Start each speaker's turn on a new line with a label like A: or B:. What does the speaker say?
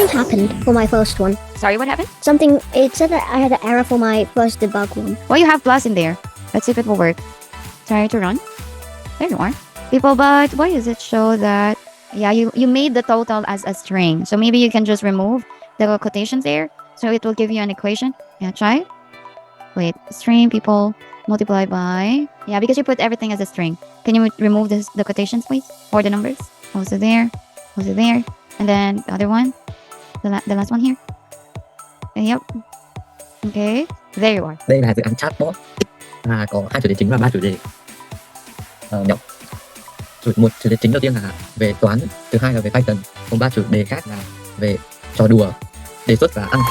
A: something happened for my first one.
B: Sorry, what happened?
A: Something, it said that I had an error for my first debug one.
B: Well, you have plus in there. Let's see if it will work. Try to run. There you are. People, but why does it show that? Yeah, you made the total as a string. So maybe you can just remove the quotations there. So it will give you an equation. Yeah, try. Wait, string people multiply by. Yeah, because you put everything as a string. Can you remove the quotations, please? Or the numbers? Also there. Also there. And then the other one. The last one here. Yep. Okay. There you are.
C: Đây là dự án chatbot có 2 chủ đề chính và 3 chủ đề nhỏ. Một chủ đề chính đầu tiên là về toán, thứ hai là về Python, còn 3 chủ đề khác là về trò đùa, đề xuất và ăn.